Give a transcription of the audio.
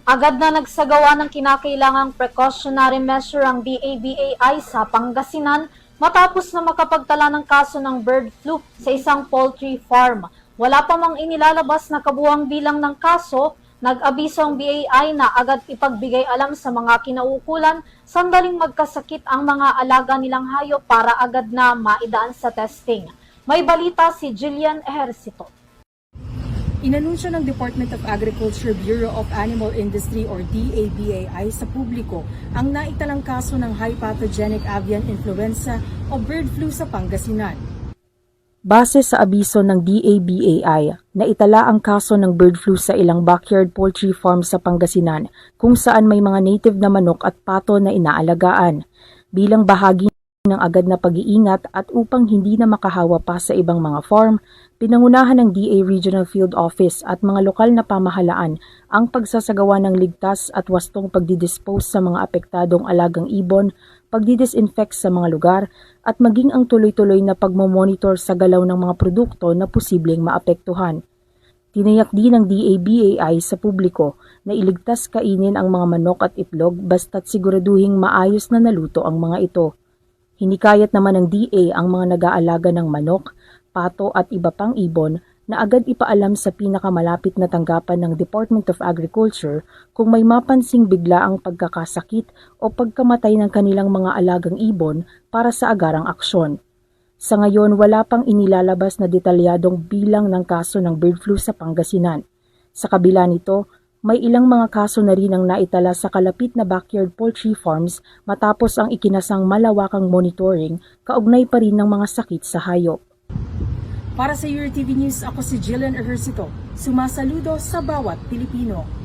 Agad na nagsagawa ng kinakailangang precautionary measure ang DABAI sa Pangasinan matapos na makapagtala ng kaso ng bird flu sa isang poultry farm. Wala pa mang inilalabas na kabuuang bilang ng kaso, nag-abiso ang BAI na agad ipagbigay alam sa mga kinaukulan sandaling magkasakit ang mga alaga nilang hayop para agad na maidaan sa testing. May balita si Jillian Ejercito. Inanunsyo ng Department of Agriculture Bureau of Animal Industry or DABAI sa publiko ang naitalang kaso ng high pathogenic avian influenza o bird flu sa Pangasinan. Base sa abiso ng DABAI, naitala ang kaso ng bird flu sa ilang backyard poultry farm sa Pangasinan kung saan may mga native na manok at pato na inaalagaan. Bilang bahagi ng agad na pag-iingat at upang hindi na makahawa pa sa ibang mga farm, pinangunahan ng DA Regional Field Office at mga lokal na pamahalaan ang pagsasagawa ng ligtas at wastong pagdidispose sa mga apektadong alagang ibon, pagdidisinfect sa mga lugar, at maging ang tuloy-tuloy na pagmomonitor sa galaw ng mga produkto na posibleng maapektuhan. Tinayak din ng DABAI sa publiko na iligtas kainin ang mga manok at itlog basta't siguraduhing maayos na naluto ang mga ito. Hinikayat naman ng DA ang mga nag-aalaga ng manok, pato at iba pang ibon na agad ipaalam sa pinakamalapit na tanggapan ng Department of Agriculture kung may mapansing bigla ang pagkakasakit o pagkamatay ng kanilang mga alagang ibon para sa agarang aksyon. Sa ngayon, wala pang inilalabas na detalyadong bilang ng kaso ng bird flu sa Pangasinan. Sa kabila nito, may ilang mga kaso na rin ang naitala sa kalapit na backyard poultry farms matapos ang ikinasang malawakang monitoring kaugnay pa rin ng mga sakit sa hayop. Para sa URTV News, ako si Jillian Ejercito, sumasaludo sa bawat Pilipino.